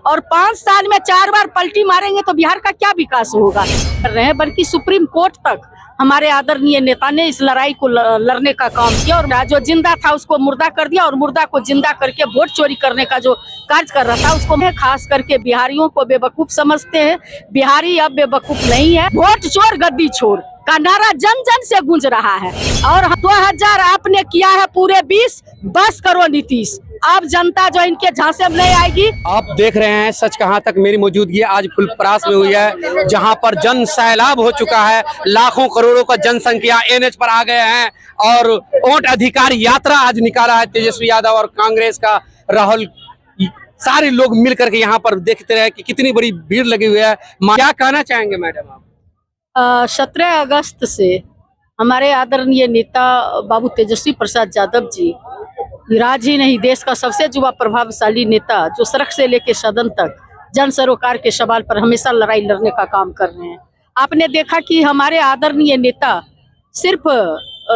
और 5 साल में 4 बार पलटी मारेंगे तो बिहार का क्या विकास होगा। कर रहे हैं, बल्कि सुप्रीम कोर्ट तक हमारे आदरणीय नेता ने इस लड़ाई को लड़ने का काम किया और जो जिंदा था उसको मुर्दा कर दिया और मुर्दा को जिंदा करके वोट चोरी करने का जो कार्य कर रहा था उसको खास करके बिहारियों को बेवकूफ समझते हैं। बिहारी अब बेवकूफ नहीं है। वोट चोर गद्दी छोड़ का नारा जन जन से गूंज रहा है और 2000 आपने किया है पूरे 20, बस करो नीतीश। अब जनता जो इनके झांसे में नहीं आएगी। आप देख रहे हैं सच कहां तक मेरी मौजूदगी आज फुलपरास में हुई है, जहां पर जन सैलाब हो चुका है। लाखों करोड़ों का जनसंख्या एनएच पर आ गए हैं और वोट अधिकार यात्रा आज निकाला है तेजस्वी यादव और कांग्रेस का राहुल। सारे लोग मिल करके यहाँ पर देखते रहे कि कितनी बड़ी भीड़ लगी हुई है। क्या कहना चाहेंगे मैडम आप? 17 अगस्त से हमारे आदरणीय नेता बाबू तेजस्वी प्रसाद यादव जी राज्य ही नहीं देश का सबसे युवा प्रभावशाली नेता जो सड़क से लेकर सदन तक जन सरोकार के सवाल पर हमेशा लड़ाई लड़ने का काम कर रहे हैं। आपने देखा कि हमारे आदरणीय नेता सिर्फ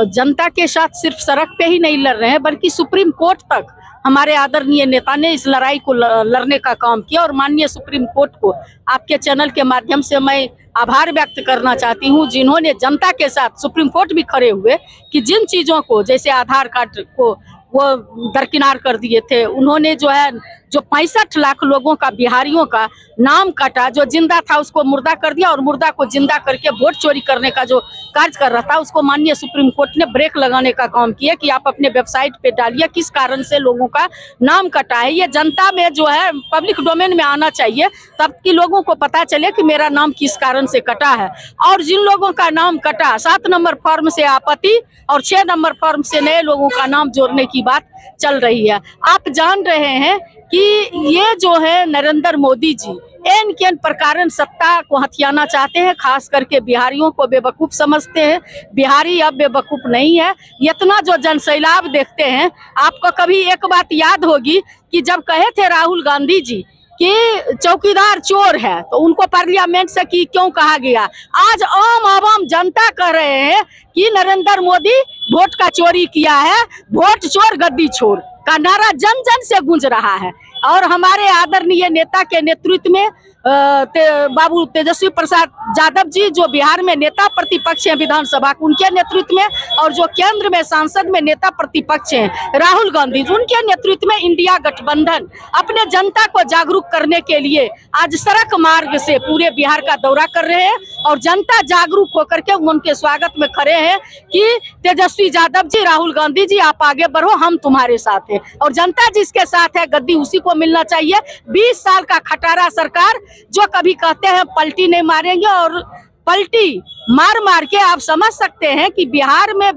जनता के साथ सिर्फ सड़क पे ही नहीं लड़ रहे हैं, बल्कि सुप्रीम कोर्ट तक हमारे आदरणीय नेता ने इस लड़ाई को लड़ने का काम किया। और माननीय सुप्रीम कोर्ट को आपके चैनल के माध्यम से मैं आभार व्यक्त करना चाहती हूं, जिन्होंने जनता के साथ सुप्रीम कोर्ट भी खड़े हुए कि जिन चीजों को जैसे आधार कार्ड को वो दरकिनार कर दिए थे, उन्होंने जो है जो 65 लाख लोगों का बिहारियों का नाम काटा, जो जिंदा था उसको मुर्दा कर दिया और मुर्दा को जिंदा करके वोट चोरी करने का जो कार्य कर रहा था उसको माननीय सुप्रीम कोर्ट ने ब्रेक लगाने का काम किया कि आप अपने वेबसाइट पे डालिए किस कारण से लोगों का नाम कटा है। ये जनता में जो है पब्लिक डोमेन में आना चाहिए, तब कि लोगों को पता चले कि मेरा नाम किस कारण से कटा है। और जिन लोगों का नाम कटा 7 नंबर फॉर्म से आपत्ति और 6 नंबर फॉर्म से नए लोगों का नाम जोड़ने की बात चल रही है। आप जान रहे हैं कि ये जो है नरेंद्र मोदी जी एन के प्रकार सत्ता को हथियाना चाहते हैं, खास करके बिहारियों को बेवकूफ समझते हैं। बिहारी अब बेवकूफ नहीं है। इतना जो जनसैलाब देखते हैं, आपको कभी एक बात याद होगी कि जब कहे थे राहुल गांधी जी कि चौकीदार चोर है तो उनको पार्लियामेंट से की क्यों कहा गया। आज आम आवाम जनता कह रहे हैं कि नरेंद्र मोदी वोट का चोरी किया है। वोट चोर गद्दी छोड़ का नारा जन जन से गूंज रहा है और हमारे आदरणीय नेता के नेतृत्व में बाबू तेजस्वी प्रसाद यादव जी जो बिहार में नेता प्रतिपक्ष हैं विधानसभा उनके नेतृत्व में, और जो केंद्र में सांसद में नेता प्रतिपक्ष हैं राहुल गांधी जी उनके नेतृत्व में इंडिया गठबंधन अपने जनता को जागरूक करने के लिए आज सड़क मार्ग से पूरे बिहार का दौरा कर रहे हैं और जनता जागरूक होकर के उनके स्वागत में खड़े हैं कि तेजस्वी यादव जी, राहुल गांधी जी आप आगे बढ़ो, हम तुम्हारे साथ हैं। और जनता जिसके साथ है गद्दी उसी को मिलना चाहिए। 20 साल का खटारा सरकार जो कभी कहते हैं पलटी नहीं मारेंगे और पलटी मार मार के आप समझ सकते हैं कि बिहार में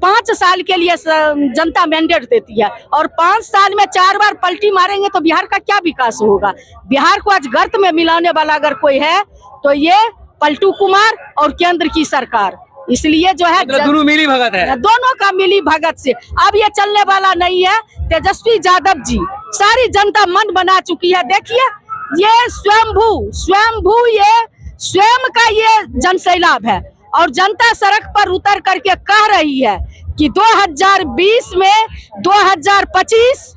5 साल के लिए जनता मैंडेट देती है और 5 साल में 4 बार पलटी मारेंगे तो बिहार का क्या विकास होगा। बिहार को आज गर्त में मिलाने वाला अगर कोई है तो ये पलटू कुमार और केंद्र की सरकार। इसलिए जो है दोनों मिली भगत है, दोनों का मिली भगत से अब ये चलने वाला नहीं है। तेजस्वी यादव जी सारी जनता मन बना चुकी है। देखिए ये स्वयंभू ये स्वयं का ये जनसैलाब है और जनता सड़क पर उतर करके कह रही है कि 2020 में 2025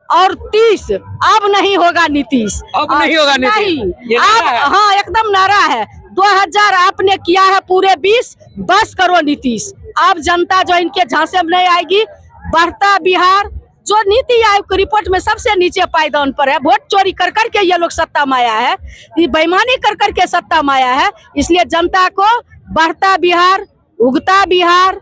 और 30 अब नहीं होगा नीतीश, अब नहीं होगा नीतीश। अब हाँ एकदम नारा है 2000 आपने किया है पूरे 20, बस करो नीतीश। अब जनता जो इनके झांसे में नहीं आएगी। बढ़ता बिहार जो नीति आयोग की रिपोर्ट में सबसे नीचे पायदान पर है। वोट चोरी कर करके ये लोग सत्ता में आया है, ये बेईमानी कर करके सत्ता में आया है। इसलिए जनता को बढ़ता बिहार, उगता बिहार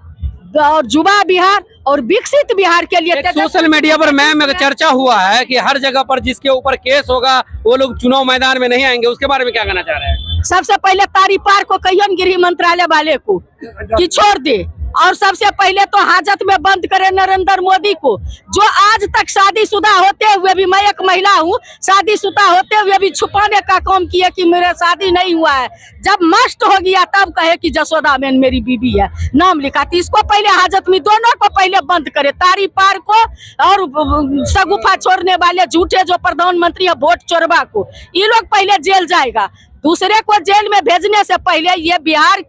और युवा बिहार और विकसित बिहार के लिए सोशल मीडिया पर मैम चर्चा हुआ है कि हर जगह पर जिसके ऊपर केस होगा वो लोग चुनाव मैदान में नहीं आएंगे, उसके बारे में क्या कहना चाह रहे हैं? सबसे पहले तारी पार को कहिए गृह मंत्रालय वाले को कि छोड़ दे और सबसे पहले तो हाजत में बंद करे नरेंद्र मोदी को, जो आज तक शादीशुदा होते हुए भी, मैं एक महिला हूँ, शादीशुदा होते हुए भी छुपाने का काम किया कि मेरा शादी नहीं हुआ है। जब मस्ट हो गया तब कहे कि जसोदा बेन मेरी बीबी है, नाम लिखा। तो इसको पहले हाजत में दोनों को पहले बंद करे, तारी पार को और सगुफा छोड़ने वाले झूठे जो प्रधानमंत्री है वोट चोरवा को, ये लोग पहले जेल जाएगा। दूसरे को जेल में भेजने से पहले ये बिहार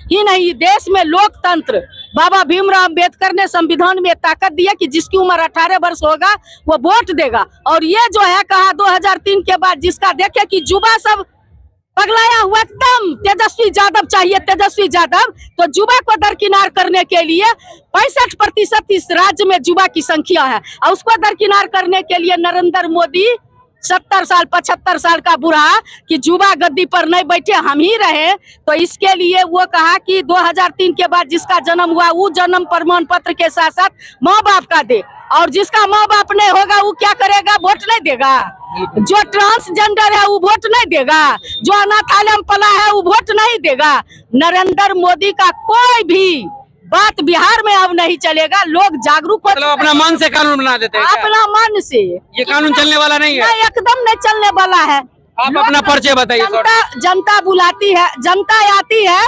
ही नहीं देश में लोकतंत्र, बाबा भीमराव अम्बेडकर ने संविधान में ताकत दिया कि जिसकी उम्र 18 वर्ष होगा वो वोट देगा। और ये जो है कहा 2003 के बाद जिसका देखे कि युवा सब पगलाया हुआ, एकदम तेजस्वी यादव चाहिए, तेजस्वी यादव। तो युवा को दरकिनार करने के लिए 65% इस राज्य में युवा की संख्या है, और उसको दरकिनार करने के लिए नरेंद्र मोदी 70 साल 75 साल का बूढ़ा कि युवा गद्दी पर नहीं बैठे, हम ही रहे। तो इसके लिए वो कहा कि 2003 के बाद जिसका जन्म हुआ वो जन्म प्रमाण पत्र के साथ साथ माँ बाप का दे, और जिसका माँ बाप नहीं होगा वो क्या करेगा, वोट नहीं देगा। जो ट्रांसजेंडर है वो वोट नहीं देगा, जो अनाथालय में पला है वो वोट नहीं देगा। नरेंद्र मोदी का कोई भी बात बिहार में अब नहीं चलेगा। लोग जागरूक हो, मतलब अपना मन से कानून बना देते हैं क्या? अपना मन से। ये कानून चलने वाला नहीं है? नहीं, एकदम नहीं चलने वाला है। आप अपना परिचय बताइए। जनता बुलाती है, जनता आती है,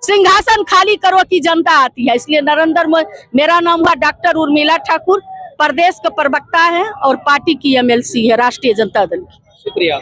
सिंहासन खाली करो की जनता आती है। इसलिए नरेंद्र मोदी, मेरा नाम हुआ डॉक्टर उर्मिला ठाकुर, प्रदेश का प्रवक्ता है और पार्टी की MLC है राष्ट्रीय जनता दल की। शुक्रिया।